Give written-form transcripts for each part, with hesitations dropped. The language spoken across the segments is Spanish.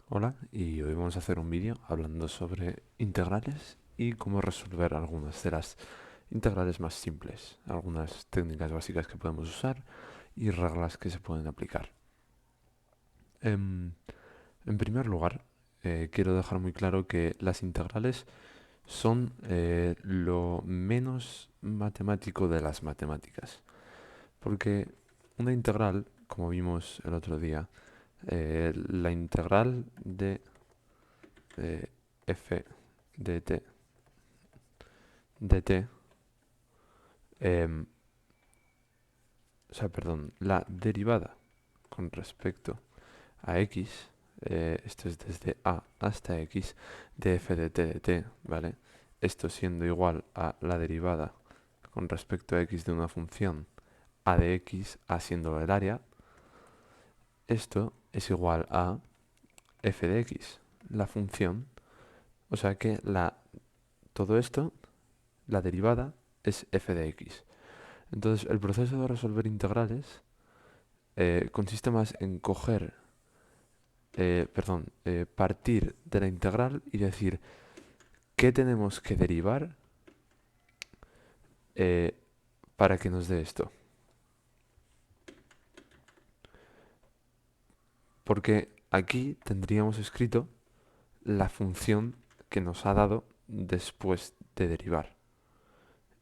Hola, y hoy vamos a hacer un vídeo hablando sobre integrales y cómo resolver algunas de las integrales más simples, algunas técnicas básicas que podemos usar y reglas que se pueden aplicar. Em, en primer lugar, quiero dejar muy claro que las integrales son lo menos matemático de las matemáticas, porque una integral, como vimos el otro día, la integral de f de t dt, em, perdón, la derivada con respecto a x, esto es desde a hasta x, de f de t de t, ¿vale? Esto siendo igual a la derivada con respecto a x de una función a de x, a siendo el área, esto es igual a f de x, la función, o sea que todo esto, la derivada, es f de x. Entonces, el proceso de resolver integrales consiste más en partir de la integral y decir qué tenemos que derivar eh, para que nos dé esto. Porque aquí tendríamos escrito la función que nos ha dado después de derivar.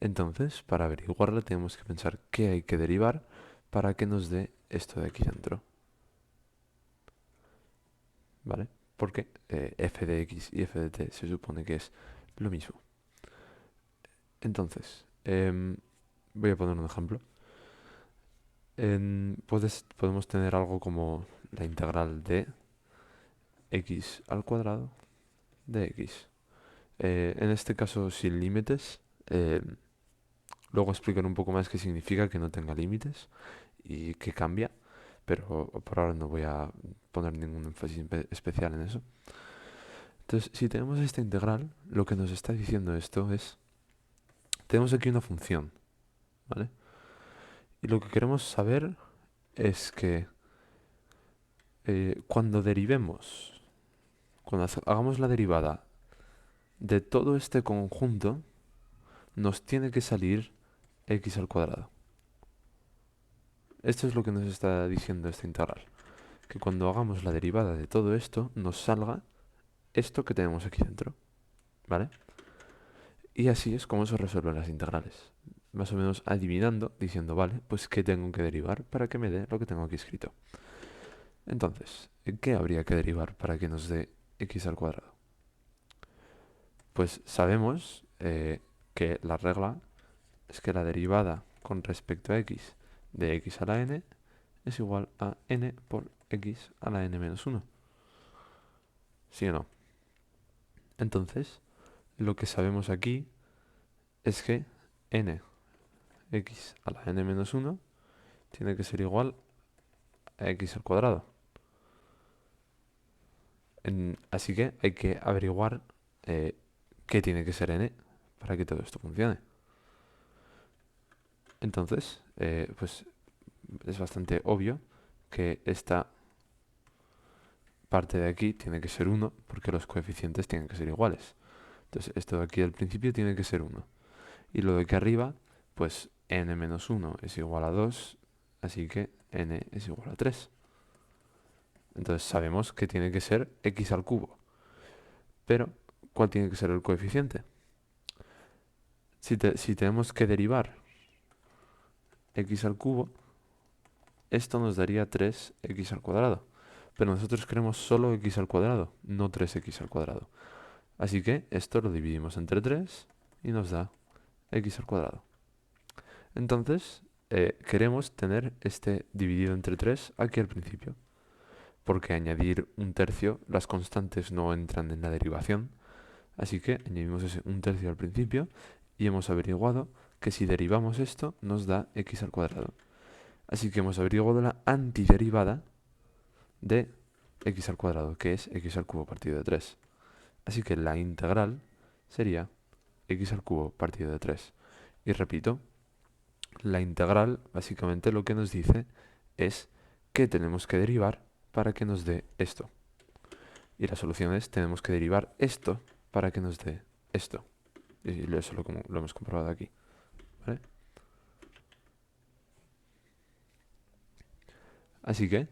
Entonces, para averiguarla tenemos que pensar qué hay que derivar para que nos dé esto de aquí dentro. ¿Vale? Porque f de x y f de t se supone que es lo mismo. Entonces, voy a poner un ejemplo. Podemos tener algo como la integral de x al cuadrado de x. En este caso sin límites. Luego explicaré un poco más qué significa que no tenga límites y qué cambia, pero por ahora no voy a poner ningún énfasis especial en eso. Entonces, si tenemos esta integral, lo que nos está diciendo esto es, tenemos aquí una función, ¿vale? Y lo que queremos saber es que cuando derivemos, cuando hagamos la derivada de todo este conjunto, nos tiene que salir x al cuadrado. Esto es lo que nos está diciendo esta integral. Que cuando hagamos la derivada de todo esto, nos salga esto que tenemos aquí dentro. ¿Vale? Y así es como se resuelven las integrales. Más o menos adivinando, diciendo, vale, pues qué tengo que derivar para que me dé lo que tengo aquí escrito. Entonces, ¿qué habría que derivar para que nos dé x al cuadrado? Pues sabemos que la regla es que la derivada con respecto a x de x a la n es igual a n por x a la n menos 1. ¿Sí o no? Entonces, lo que sabemos aquí es que n x a la n menos 1 tiene que ser igual a x al cuadrado. Así que hay que averiguar qué tiene que ser n para que todo esto funcione. Entonces, pues es bastante obvio que esta parte de aquí tiene que ser 1 porque los coeficientes tienen que ser iguales. Entonces, esto de aquí al principio tiene que ser 1. Y lo de aquí arriba, pues n menos 1 es igual a 2, así que n es igual a 3. Entonces sabemos que tiene que ser x al cubo. Pero, ¿cuál tiene que ser el coeficiente? Si tenemos que derivar x al cubo, esto nos daría 3x al cuadrado. Pero nosotros queremos solo x al cuadrado, no 3x al cuadrado. Así que esto lo dividimos entre 3 y nos da x al cuadrado. Entonces, queremos tener este dividido entre 3 aquí al principio. Porque añadir un tercio, las constantes no entran en la derivación. Así que añadimos ese un tercio al principio y hemos averiguado que si derivamos esto nos da x al cuadrado. Así que hemos averiguado la antiderivada de x al cuadrado, que es x al cubo partido de 3. Así que la integral sería x al cubo partido de 3. Y repito, la integral básicamente lo que nos dice es que tenemos que derivar para que nos dé esto. Y la solución es, tenemos que derivar esto para que nos dé esto. Y eso lo hemos comprobado aquí, ¿vale? Así que,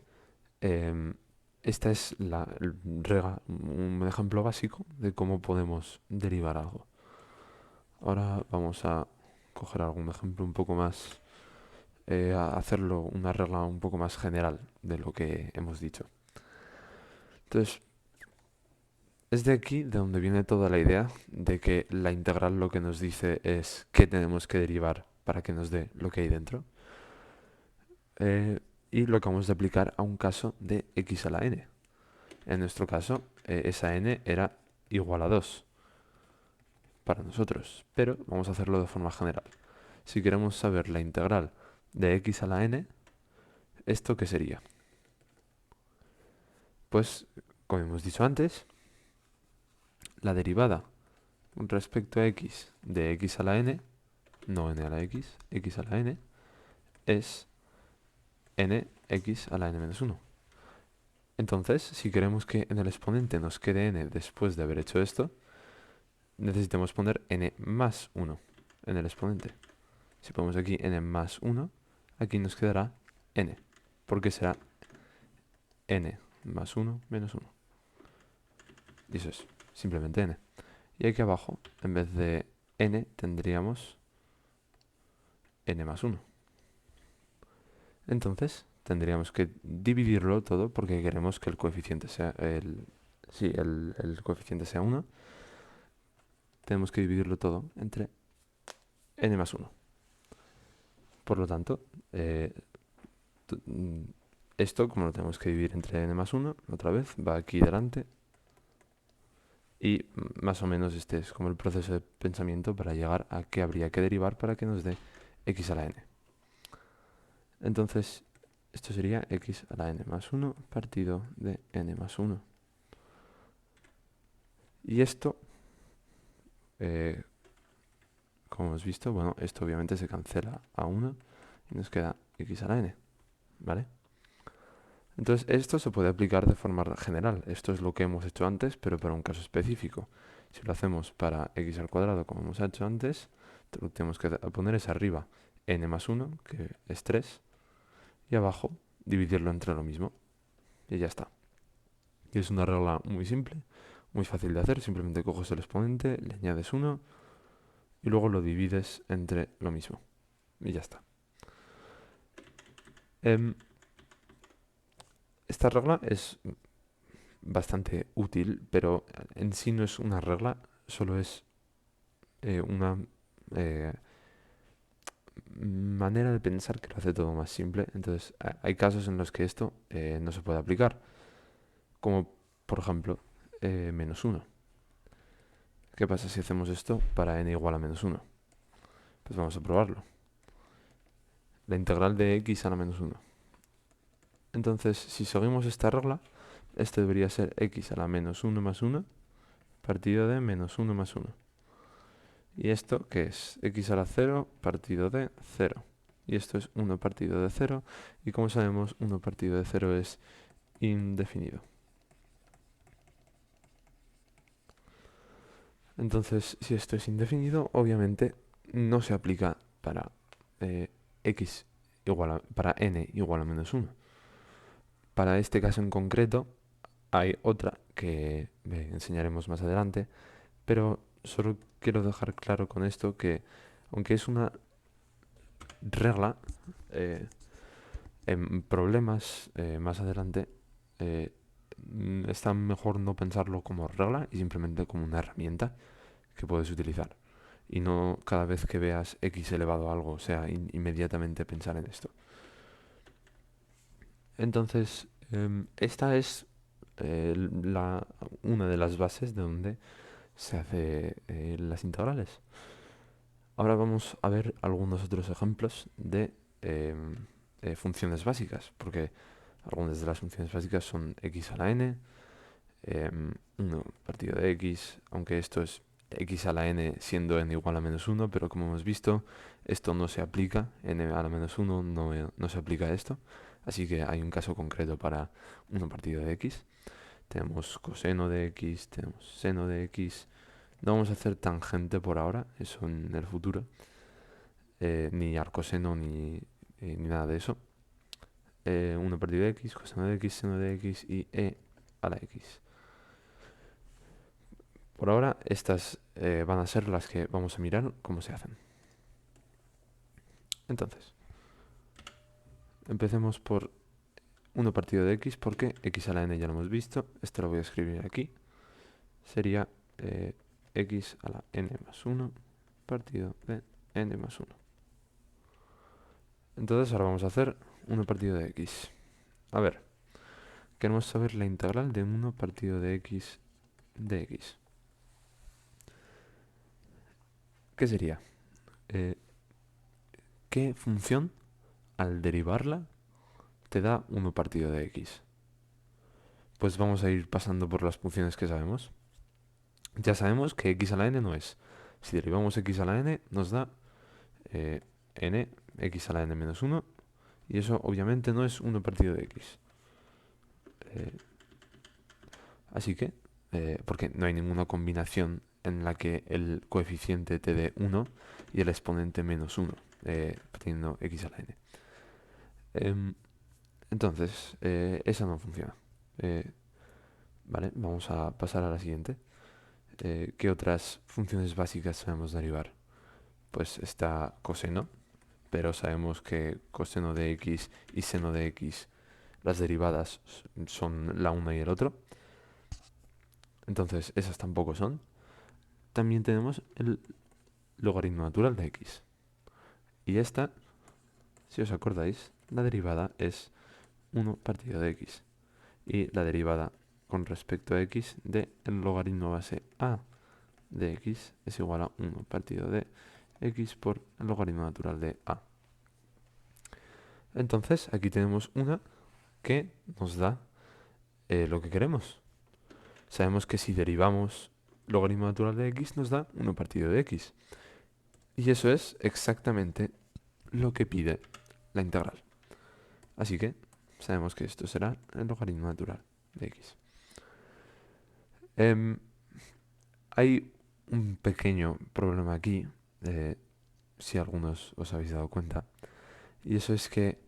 esta es un ejemplo básico de cómo podemos derivar algo. Ahora vamos a coger algún ejemplo un poco más, a hacerlo una regla un poco más general de lo que hemos dicho. Entonces, es de aquí de donde viene toda la idea de que la integral lo que nos dice es qué tenemos que derivar para que nos dé lo que hay dentro. Y lo acabamos de aplicar a un caso de x a la n. En nuestro caso, esa n era igual a 2 para nosotros, pero vamos a hacerlo de forma general. Si queremos saber la integral de x a la n, ¿esto qué sería? Pues, como hemos dicho antes, la derivada respecto a x de x a la n, no n a la x a la n, es nx a la n menos 1. Entonces, si queremos que en el exponente nos quede n después de haber hecho esto, necesitamos poner n más 1 en el exponente. Si ponemos aquí n más 1, aquí nos quedará n, porque será n más 1 menos 1. Y eso es simplemente n. Y aquí abajo, en vez de n, tendríamos n más 1. Entonces, tendríamos que dividirlo todo porque queremos que el coeficiente sea el coeficiente sea 1. Tenemos que dividirlo todo entre n más 1. Por lo tanto, esto, como lo tenemos que dividir entre n más 1, otra vez, va aquí delante. Y más o menos este es como el proceso de pensamiento para llegar a qué habría que derivar para que nos dé x a la n. Entonces, esto sería x a la n más 1 partido de n más 1. Y esto, como hemos visto, bueno, esto obviamente se cancela a 1 y nos queda x a la n, ¿vale? Entonces, esto se puede aplicar de forma general. Esto es lo que hemos hecho antes, pero para un caso específico. Si lo hacemos para x al cuadrado, como hemos hecho antes, lo que tenemos que poner es arriba n más 1, que es 3, y abajo dividirlo entre lo mismo. Y ya está. Y es una regla muy simple, muy fácil de hacer. Simplemente coges el exponente, le añades 1 y luego lo divides entre lo mismo. Y ya está. Esta regla es bastante útil, pero en sí no es una regla, solo es una manera de pensar que lo hace todo más simple. Entonces, hay casos en los que esto no se puede aplicar, como por ejemplo menos 1. ¿Qué pasa si hacemos esto para n igual a menos 1? Pues vamos a probarlo. La integral de x a la menos 1. Entonces, si seguimos esta regla, esto debería ser x a la menos 1 más 1 partido de menos 1 más 1. ¿Y esto qué es? X a la 0 partido de 0. Y esto es 1 partido de 0. Y como sabemos, 1 partido de 0 es indefinido. Entonces, si esto es indefinido, obviamente no se aplica para para n igual a menos 1. Para este caso en concreto, hay otra que enseñaremos más adelante, pero solo quiero dejar claro con esto que, aunque es una regla, en problemas más adelante está mejor no pensarlo como regla y simplemente como una herramienta que puedes utilizar. Y no cada vez que veas x elevado a algo, o sea, inmediatamente pensar en esto. Entonces, esta es una de las bases de donde se hace las integrales. Ahora vamos a ver algunos otros ejemplos de funciones básicas, porque algunas de las funciones básicas son x a la n, 1 partido de x, aunque esto es x a la n siendo n igual a menos 1, pero como hemos visto, esto no se aplica, n a la menos 1 no se aplica a esto, así que hay un caso concreto para 1 partido de x. tenemos coseno de x, tenemos seno de x. No vamos a hacer tangente por ahora, eso en el futuro. Ni arcoseno ni nada de eso. 1 partido de x, coseno de x, seno de x y e a la x. Por ahora estas van a ser las que vamos a mirar cómo se hacen. Entonces, empecemos por 1 partido de x porque x a la n ya lo hemos visto. Esto lo voy a escribir aquí. Sería x a la n más 1 partido de n más 1. Entonces ahora vamos a hacer 1 partido de x. A ver, queremos saber la integral de 1 partido de x de x. ¿Qué sería? ¿Qué función al derivarla te da 1 partido de x? Pues vamos a ir pasando por las funciones que sabemos. Ya sabemos que x a la n no es. Si derivamos x a la n nos da n, x a la n menos 1, y eso obviamente no es 1 partido de x. Así que, porque no hay ninguna combinación en la que el coeficiente te dé 1 y el exponente menos 1, teniendo x a la n. Entonces, esa no funciona. Vale, vamos a pasar a la siguiente. ¿Qué otras funciones básicas sabemos derivar? Pues está coseno, pero sabemos que coseno de x y seno de x, las derivadas son la una y el otro. Entonces, esas tampoco son. También tenemos el logaritmo natural de x. Y esta, si os acordáis, la derivada es 1 partido de x. Y la derivada con respecto a x de el logaritmo base a de x es igual a 1 partido de x por el logaritmo natural de a. Entonces, aquí tenemos una que nos da lo que queremos. Sabemos que si derivamos logaritmo natural de x nos da 1 partido de x. Y eso es exactamente lo que pide la integral. Así que sabemos que esto será el logaritmo natural de x. Hay un pequeño problema aquí, si algunos os habéis dado cuenta, y eso es que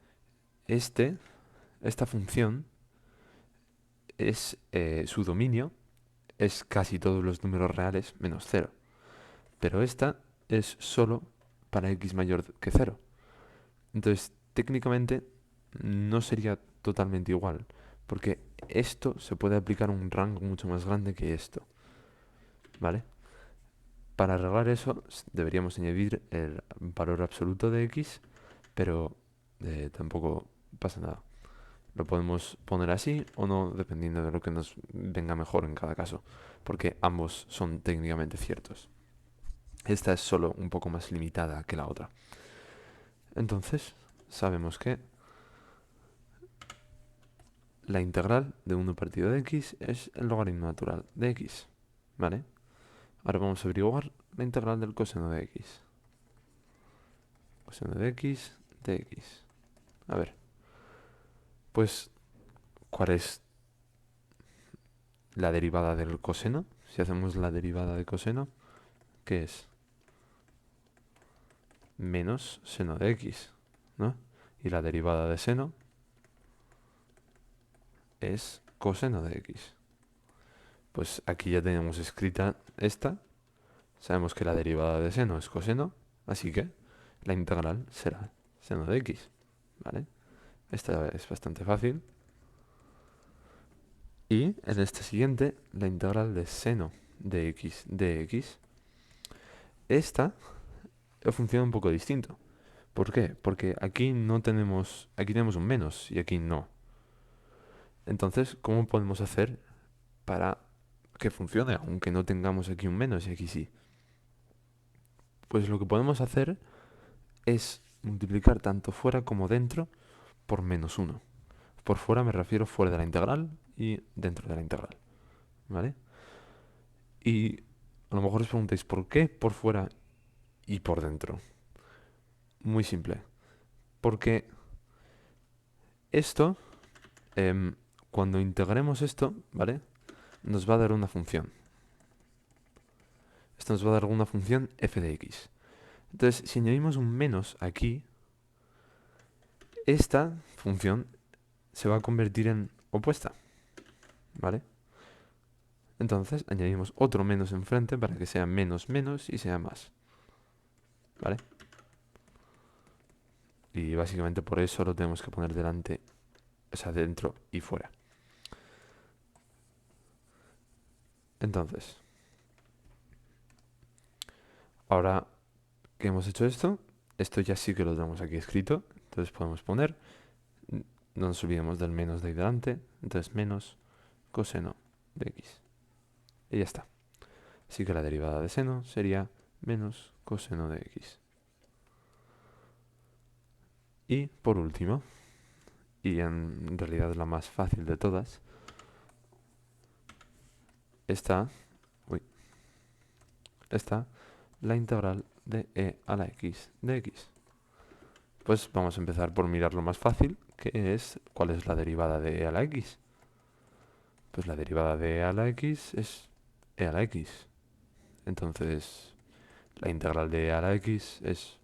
esta función es su dominio es casi todos los números reales menos 0. Pero esta es solo para x mayor que 0. Entonces, técnicamente no sería totalmente igual, porque esto se puede aplicar a un rango mucho más grande que esto. ¿Vale? Para arreglar eso, deberíamos añadir el valor absoluto de x, pero tampoco pasa nada. Lo podemos poner así o no, dependiendo de lo que nos venga mejor en cada caso, porque ambos son técnicamente ciertos. Esta es solo un poco más limitada que la otra. Entonces, sabemos que la integral de 1 partido de x es el logaritmo natural de x. ¿Vale? Ahora vamos a averiguar la integral del coseno de x. Coseno de x de x. A ver. Pues, ¿cuál es la derivada del coseno? Si hacemos la derivada de coseno, ¿qué es? Menos seno de x, ¿no? Y la derivada de seno es coseno de x. Pues aquí ya tenemos escrita esta. Sabemos que la derivada de seno es coseno, así que la integral será seno de x, ¿vale? Esta es bastante fácil. Y en esta siguiente, la integral de seno de x. Esta funciona un poco distinto. ¿Por qué? Porque aquí tenemos un menos y aquí no. Entonces, ¿cómo podemos hacer para que funcione, aunque no tengamos aquí un menos y aquí sí? Pues lo que podemos hacer es multiplicar tanto fuera como dentro por menos 1. Por fuera me refiero fuera de la integral y dentro de la integral, ¿vale? Y a lo mejor os preguntáis, ¿por qué por fuera y por dentro? Muy simple. Porque esto, cuando integremos esto, ¿vale? Nos va a dar una función. Esto nos va a dar una función f de x. Entonces, si añadimos un menos aquí, esta función se va a convertir en opuesta, ¿vale? Entonces, añadimos otro menos enfrente para que sea menos menos y sea más, ¿vale? Y básicamente por eso lo tenemos que poner delante, o sea, dentro y fuera. Entonces, ahora que hemos hecho esto ya sí que lo tenemos aquí escrito. Entonces podemos poner, no nos olvidemos del menos de ahí delante, entonces menos coseno de x. Y ya está. Así que la derivada de seno sería menos coseno de x. Y por último, y en realidad la más fácil de todas, está la integral de e a la x de x. Pues vamos a empezar por mirar lo más fácil, que es cuál es la derivada de e a la x. Pues la derivada de e a la x es e a la x. Entonces, la integral de e a la x es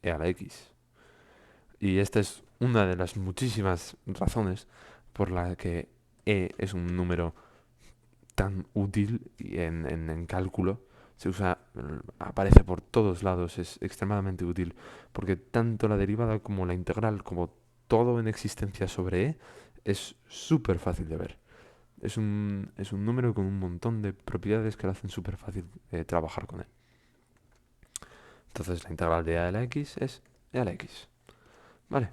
e a la x. Y esta es una de las muchísimas razones por la que e es un número tan útil en cálculo. Se usa, aparece por todos lados, es extremadamente útil, porque tanto la derivada como la integral, como todo en existencia sobre e, es súper fácil de ver. Es un número con un montón de propiedades que lo hacen súper fácil trabajar con él. Entonces la integral de e a la x es e a la x. Vale.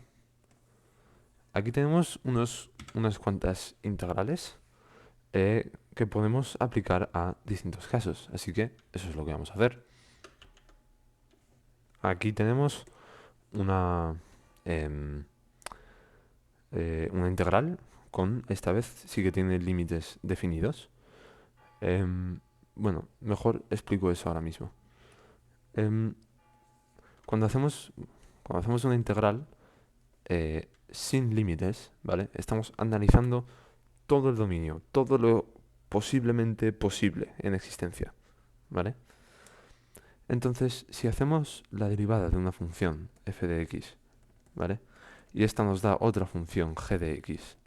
Aquí tenemos unas cuantas integrales que podemos aplicar a distintos casos. Así que eso es lo que vamos a hacer. Aquí tenemos una integral con, esta vez sí que tiene límites definidos. Bueno, mejor explico eso ahora mismo. Cuando hacemos una integral sin límites, ¿vale? Estamos analizando todo el dominio, todo lo posiblemente posible en existencia, ¿vale? Entonces, si hacemos la derivada de una función f de x, ¿vale? Y esta nos da otra función g de x.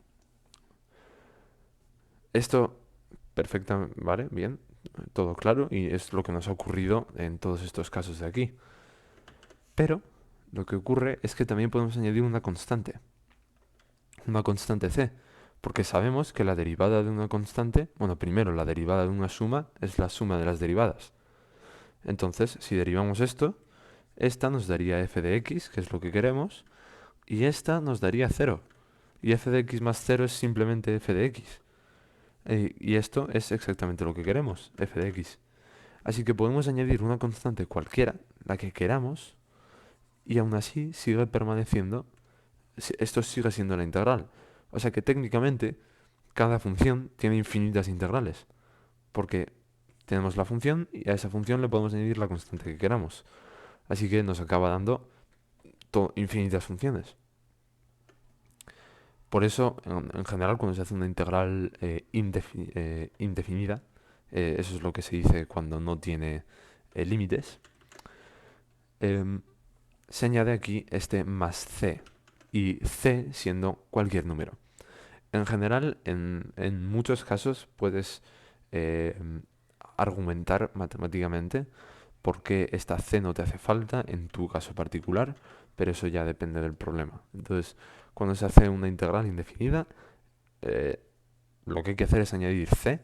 Esto, perfectamente, ¿vale? Bien, todo claro, y es lo que nos ha ocurrido en todos estos casos de aquí. Pero, lo que ocurre es que también podemos añadir una constante c, porque sabemos que la derivada de una constante, bueno, primero la derivada de una suma es la suma de las derivadas. Entonces, si derivamos esto, esta nos daría f de x, que es lo que queremos, y esta nos daría 0. Y f de x más 0 es simplemente f de x. Y esto es exactamente lo que queremos, f de x. Así que podemos añadir una constante cualquiera, la que queramos, y aún así sigue permaneciendo, esto sigue siendo la integral. O sea que técnicamente cada función tiene infinitas integrales, porque tenemos la función y a esa función le podemos añadir la constante que queramos. Así que nos acaba dando infinitas funciones. Por eso, en general, cuando se hace una integral indefinida, eso es lo que se dice cuando no tiene límites, se añade aquí este más c, y c siendo cualquier número. En general, en muchos casos puedes argumentar matemáticamente por qué esta c no te hace falta en tu caso particular, pero eso ya depende del problema. Entonces, cuando se hace una integral indefinida, lo que hay que hacer es añadir c,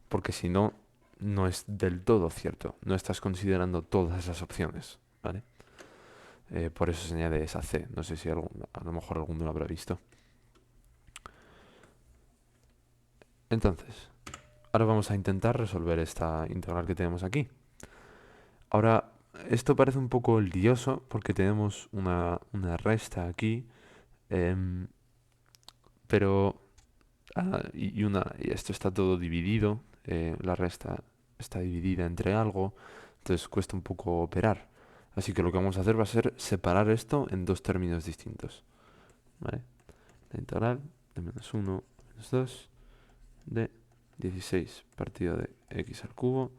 porque si no, no es del todo cierto. No estás considerando todas esas opciones, ¿vale? Por eso se añade esa c. No sé si a lo mejor alguno lo habrá visto. Entonces, ahora vamos a intentar resolver esta integral que tenemos aquí. Ahora, esto parece un poco lioso porque tenemos una resta aquí, pero y esto está todo dividido, la resta está dividida entre algo, entonces cuesta un poco operar. Así que lo que vamos a hacer va a ser separar esto en dos términos distintos, ¿vale? La integral de -1 menos 2 de 16 partido de x al cubo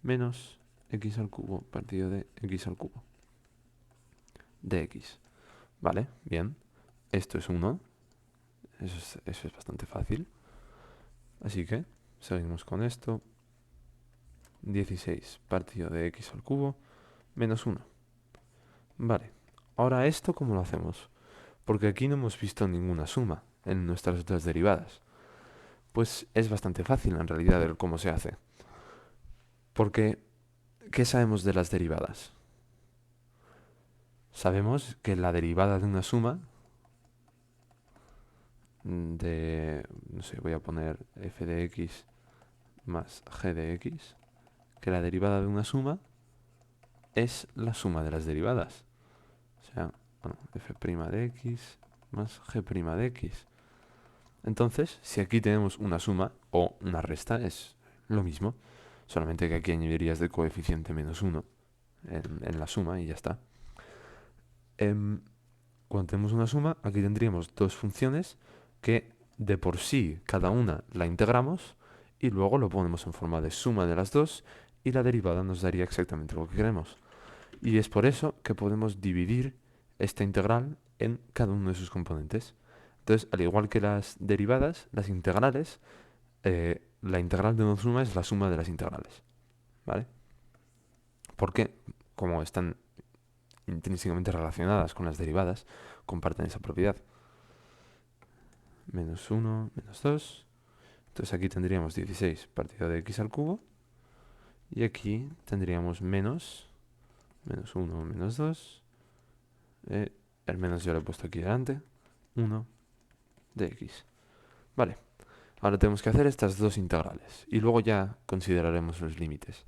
menos x al cubo partido de x al cubo de x. Vale, bien. Esto es 1. Eso es bastante fácil. Así que seguimos con esto. 16 partido de x al cubo menos 1. Vale. Ahora esto, ¿cómo lo hacemos? Porque aquí no hemos visto ninguna suma en nuestras otras derivadas. Pues es bastante fácil en realidad ver cómo se hace. Porque, ¿qué sabemos de las derivadas? Sabemos que la derivada de una suma no sé, voy a poner f de x más g de x, que la derivada de una suma es la suma de las derivadas. O sea, bueno, f' de x más g' de x. Entonces, si aquí tenemos una suma o una resta, es lo mismo, solamente que aquí añadirías de coeficiente menos 1 en la suma y ya está. Cuando tenemos una suma, aquí tendríamos dos funciones que de por sí cada una la integramos y luego lo ponemos en forma de suma de las dos y la derivada nos daría exactamente lo que queremos. Y es por eso que podemos dividir esta integral en cada uno de sus componentes. Entonces, al igual que las derivadas, las integrales, la integral de una suma es la suma de las integrales. ¿Vale? Porque, como están intrínsecamente relacionadas con las derivadas, comparten esa propiedad. Menos 1, menos 2. Entonces aquí tendríamos 16 partido de x al cubo. Y aquí tendríamos menos 1, menos 2. El menos yo lo he puesto aquí delante. 1 de x. Vale. Ahora tenemos que hacer estas dos integrales. Y luego ya consideraremos los límites.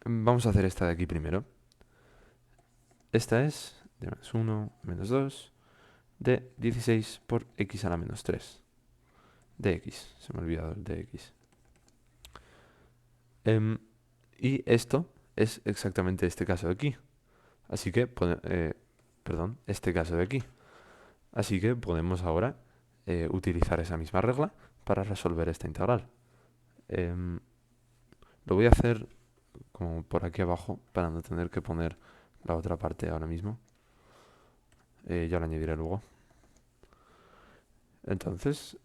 Vamos a hacer esta de aquí primero. Esta es de menos 1, menos 2 de 16 por x a la menos 3 de x. Se me ha olvidado el de x. Y esto es exactamente este caso de aquí. Así que, perdón, este caso de aquí. Así que podemos ahora utilizar esa misma regla para resolver esta integral. Lo voy a hacer como por aquí abajo para no tener que poner la otra parte ahora mismo. Ya lo añadiré luego. Entonces,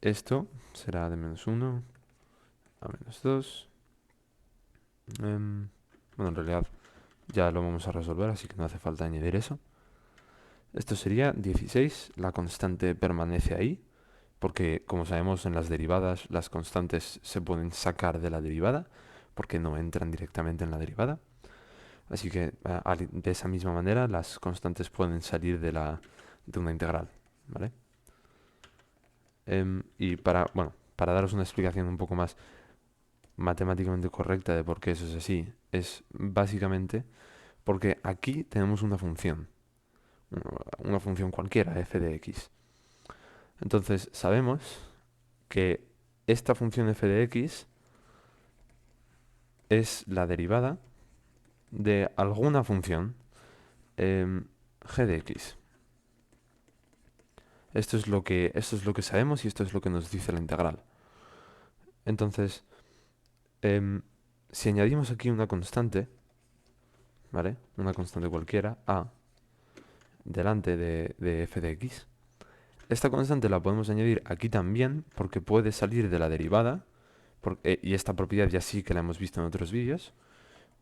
esto será de menos 1 a menos 2. Bueno, en realidad ya lo vamos a resolver, así que no hace falta añadir eso. Esto sería 16, la constante permanece ahí, porque como sabemos en las derivadas las constantes se pueden sacar de la derivada, porque no entran directamente en la derivada. Así que de esa misma manera las constantes pueden salir de una integral, ¿vale? Y bueno, para daros una explicación un poco más matemáticamente correcta de por qué eso es así, es básicamente porque aquí tenemos una función cualquiera, f de x. Entonces sabemos que esta función f de x es la derivada de alguna función g de x. Esto es lo que sabemos y esto es lo que nos dice la integral. Entonces, si añadimos aquí una constante, ¿vale? Una constante cualquiera, a, delante de f de x, esta constante la podemos añadir aquí también porque puede salir de la derivada, y esta propiedad ya sí que la hemos visto en otros vídeos.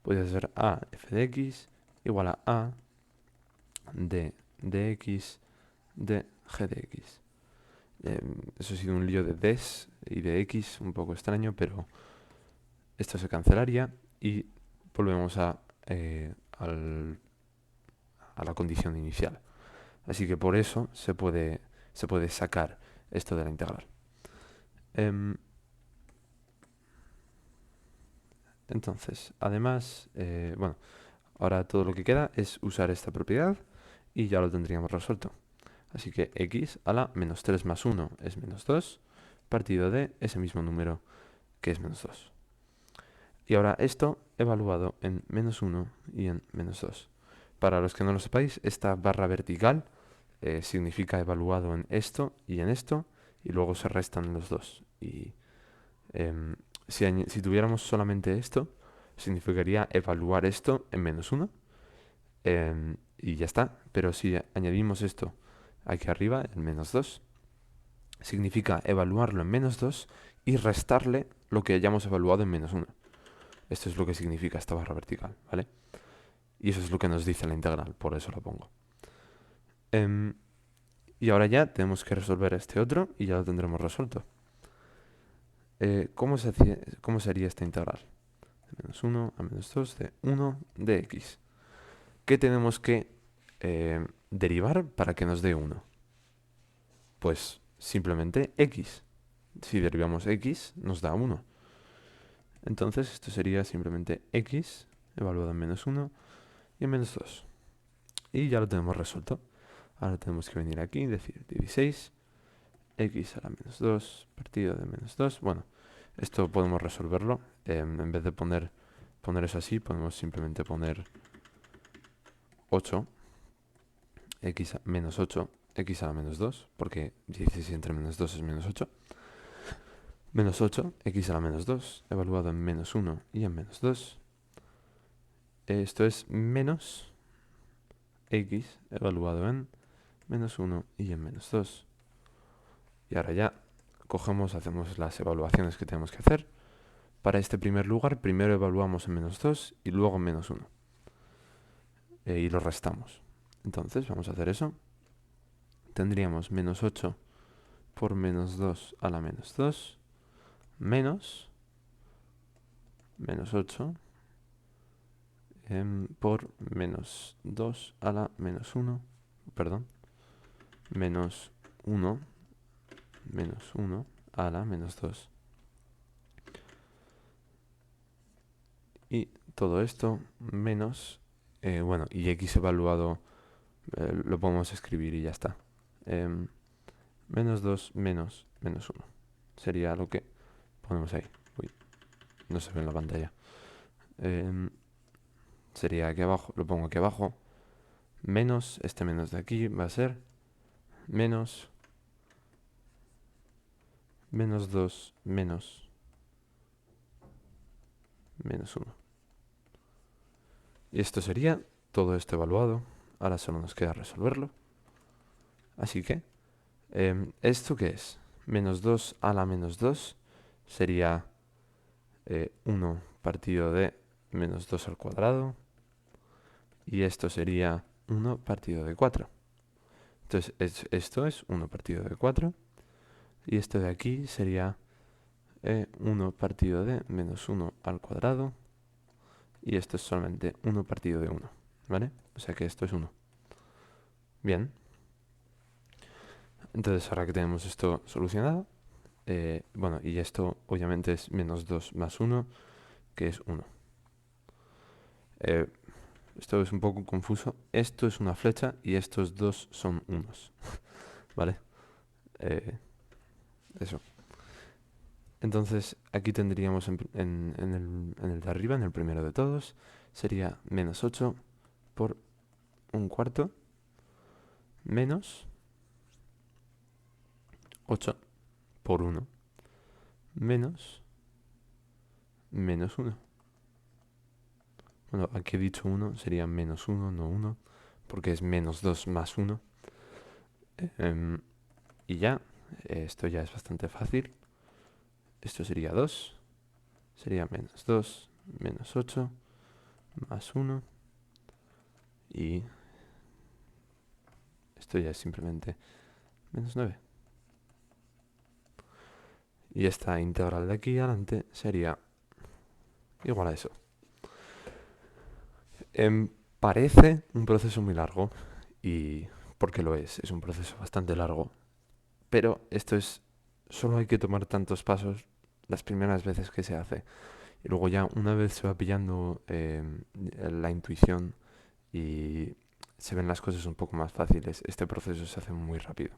Puede ser a f de x igual a de x de g de x. Eso ha sido un lío de des y de x un poco extraño, pero esto se cancelaría y volvemos a la condición inicial. Así que por eso se puede sacar esto de la integral. Entonces, además, bueno, ahora todo lo que queda es usar esta propiedad y ya lo tendríamos resuelto. Así que x a la menos 3 más 1 es menos 2, partido de ese mismo número que es menos 2. Y ahora esto evaluado en menos 1 y en menos 2. Para los que no lo sepáis, esta barra vertical significa evaluado en esto y en esto, y luego se restan los dos. Y si tuviéramos solamente esto, significaría evaluar esto en -1, y ya está. Pero si añadimos esto aquí arriba, en -2, significa evaluarlo en -2 y restarle lo que hayamos evaluado en -1. Esto es lo que significa esta barra vertical, ¿vale? Y eso es lo que nos dice la integral, por eso la pongo. Y ahora ya tenemos que resolver este otro y ya lo tendremos resuelto. ¿Cómo sería esta integral? De -1 a -2 de 1 de x. ¿Qué tenemos que derivar para que nos dé 1? Pues simplemente x. Si derivamos x, nos da 1. Entonces esto sería simplemente x evaluado en -1 y en -2. Y ya lo tenemos resuelto. Ahora tenemos que venir aquí y decir 16 x a la -2 partido de -2. Bueno, esto podemos resolverlo. En vez de poner eso así, podemos simplemente poner 8 x a -8 x a la -2, porque 16 entre -2 es -8. -8 x a la -2 evaluado en -1 y en -2. Esto es menos x evaluado en -1 y en -2. Y ahora ya hacemos las evaluaciones que tenemos que hacer. Para este primer lugar, primero evaluamos en -2 y luego en -1. Y lo restamos. Entonces, vamos a hacer eso. Tendríamos -8 por -2 a la -2 menos -8 por -2 a la -1. Perdón. Menos 1 a la -2. Y todo esto menos, bueno, y x evaluado lo podemos escribir y ya está. -2 menos -1 sería lo que ponemos ahí. Uy, no se ve en la pantalla. Sería aquí abajo, lo pongo aquí abajo. Menos, este menos de aquí va a ser menos -2 menos -1. Y esto sería todo esto evaluado. Ahora solo nos queda resolverlo. Así que, ¿esto qué es? -2 a la -2 sería 1 partido de -2 al cuadrado. Y esto sería 1 partido de 4. Entonces, esto es 1 partido de 4. Y esto de aquí sería 1 partido de -1 al cuadrado. Y esto es solamente 1 partido de 1. ¿Vale? O sea que esto es 1. Bien. Entonces, ahora que tenemos esto solucionado, bueno, y esto obviamente es -2 más 1, que es 1. Esto es un poco confuso. Esto es una flecha y estos dos son unos. ¿Vale? Eso. Entonces, aquí tendríamos en el de arriba, en el primero de todos, sería -8 por 1/4 menos 8 por 1 menos -1. Bueno, aquí he dicho 1, sería -1, no 1, porque es -2 más 1. Y ya, esto ya es bastante fácil. Esto sería 2, sería -2 menos 8 más 1. Y esto ya es simplemente -9. Y esta integral de aquí adelante sería igual a eso. Parece un proceso muy largo, y porque lo es un proceso bastante largo, pero esto es, solo hay que tomar tantos pasos las primeras veces que se hace, y luego ya una vez se va pillando la intuición y se ven las cosas un poco más fáciles, este proceso se hace muy rápido.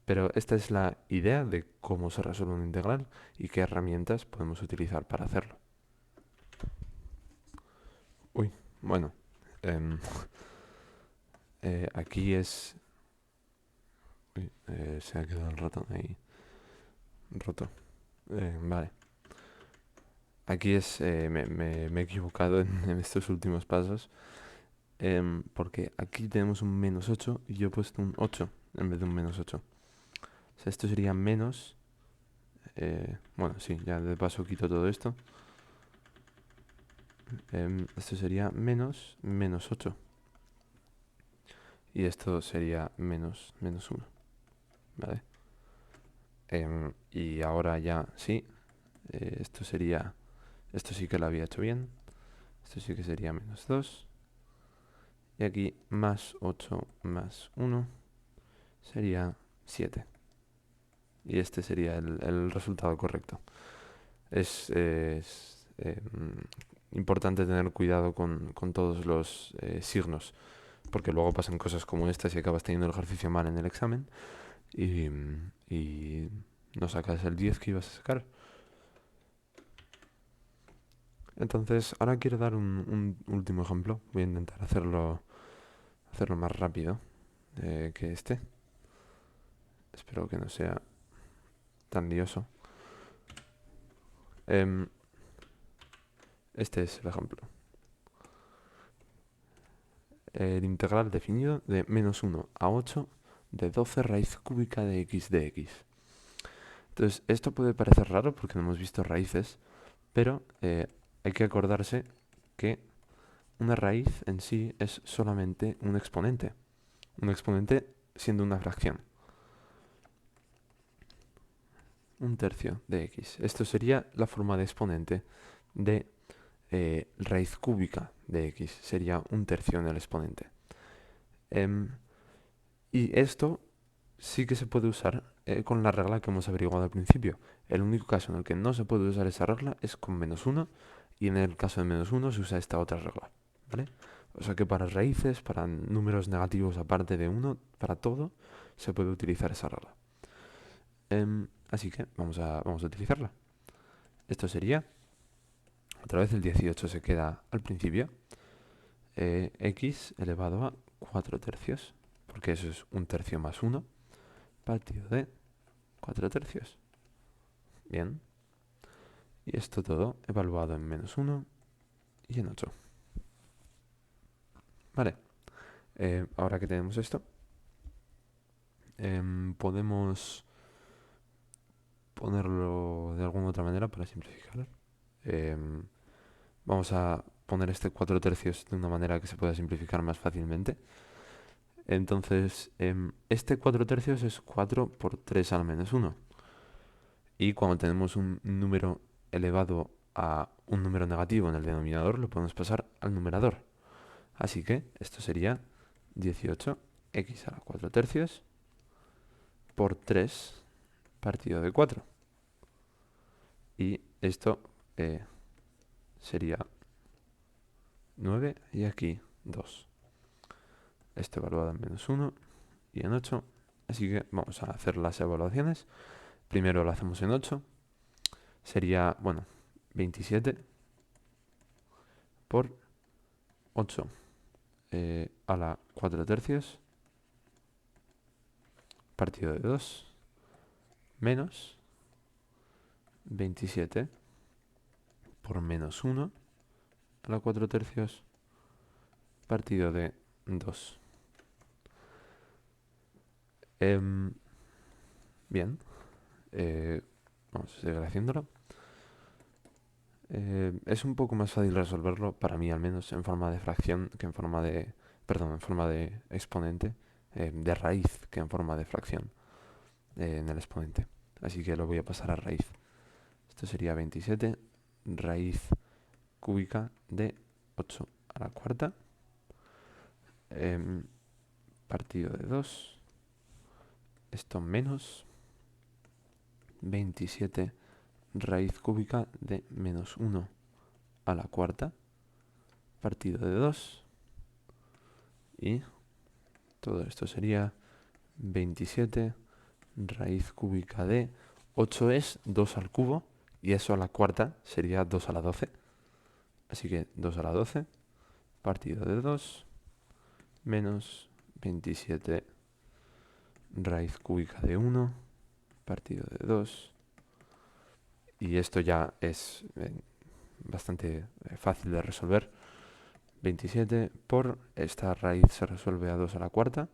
Pero esta es la idea de cómo se resuelve una integral y qué herramientas podemos utilizar para hacerlo. Uy, bueno. aquí es... Uy, se ha quedado el ratón ahí roto. Vale. Aquí es... me he equivocado en estos últimos pasos. Porque aquí tenemos un menos 8 y yo he puesto un 8 en vez de un menos 8. O sea, esto sería menos... bueno, sí, ya de paso quito todo esto. Esto sería menos 8. Y esto sería menos 1. ¿Vale? Y ahora ya, sí. Esto sería... Esto sí que lo había hecho bien. Esto sí que sería menos 2. Y aquí más 8 más 1 sería 7. Y este sería el resultado correcto. Es importante tener cuidado con todos los signos, porque luego pasan cosas como estas y acabas teniendo el ejercicio mal en el examen y no sacas el 10 que ibas a sacar. Entonces, ahora quiero dar un último ejemplo. Voy a intentar hacerlo más rápido que este. Espero que no sea tan lioso. Este es el ejemplo. El integral definido de menos 1 a 8 de 12 raíz cúbica de x de x. Entonces, esto puede parecer raro porque no hemos visto raíces, pero hay que acordarse que una raíz en sí es solamente un exponente. Un exponente siendo una fracción. Un tercio de x. Esto sería la forma de exponente de raíz cúbica de x. Sería un tercio en el exponente. Y esto sí que se puede usar con la regla que hemos averiguado al principio. El único caso en el que no se puede usar esa regla es con menos 1 y en el caso de menos 1 se usa esta otra regla. ¿Vale? O sea que para raíces, para números negativos aparte de 1, para todo, se puede utilizar esa regla. Así que vamos a utilizarla. Esto sería, otra vez el 18 se queda al principio, x elevado a 4 tercios, porque eso es un tercio más 1, partido de 4 tercios. Bien. Y esto todo evaluado en menos 1 y en 8. Vale. Ahora que tenemos esto, podemos ponerlo de alguna otra manera para simplificar. Vamos a poner este 4 tercios de una manera que se pueda simplificar más fácilmente. Entonces, este 4 tercios es 4 por 3 al menos 1. Y cuando tenemos un número elevado a un número negativo en el denominador, lo podemos pasar al numerador. Así que esto sería 18x a la 4 tercios por 3 partido de 4. Y esto sería 9 y aquí 2. Esto evaluado en menos 1 y en 8. Así que vamos a hacer las evaluaciones. Primero lo hacemos en 8. Sería, bueno, 27 por 8 a la 4 tercios partido de 2 menos 27 por menos 1 a la 4 tercios partido de 2. Bien, vamos a seguir haciéndolo. Es un poco más fácil resolverlo, para mí al menos, en forma de fracción que en forma de... Perdón, en forma de exponente, de raíz que en forma de fracción en el exponente. Así que lo voy a pasar a raíz. Esto sería 27 raíz cúbica de 8 a la cuarta partido de 2. Esto menos 27 raíz cúbica de menos 1 a la cuarta partido de 2. Y todo esto sería 27 raíz cúbica de 8 es 2 al cubo y eso a la cuarta sería 2 a la 12. Así que 2 a la 12 partido de 2 menos 27 raíz cúbica de 1 partido de 2. Y esto ya es bastante fácil de resolver. 27 por esta raíz se resuelve a 2 a la cuarta.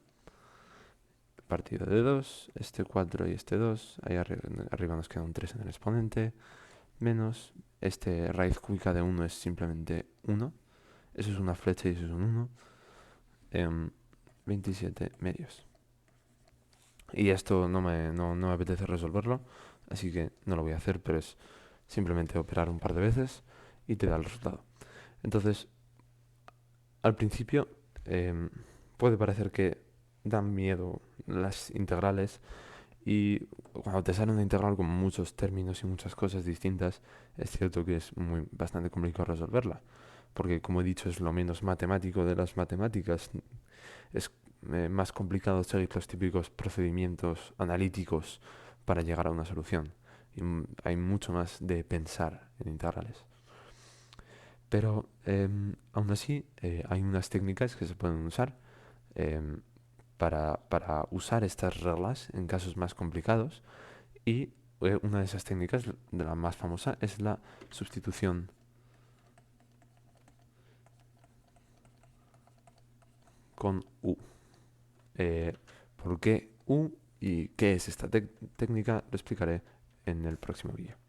Partido de 2, este 4 y este 2. Ahí arriba nos queda un 3 en el exponente. Menos este raíz cúbica de 1 es simplemente 1. Eso es una flecha y eso es un 1. 27 medios. Y esto no me apetece resolverlo, así que no lo voy a hacer, pero es simplemente operar un par de veces y te da el resultado. Entonces, al principio puede parecer que dan miedo las integrales y cuando te sale una integral con muchos términos y muchas cosas distintas, es cierto que es bastante complicado resolverla, porque como he dicho es lo menos matemático de las matemáticas. Es más complicado seguir los típicos procedimientos analíticos para llegar a una solución. Y hay mucho más de pensar en integrales. Pero aún así hay unas técnicas que se pueden usar em, para usar estas reglas en casos más complicados. Y una de esas técnicas, de la más famosa, es la sustitución con U. ¿Por qué U y qué es esta técnica? Lo explicaré en el próximo vídeo.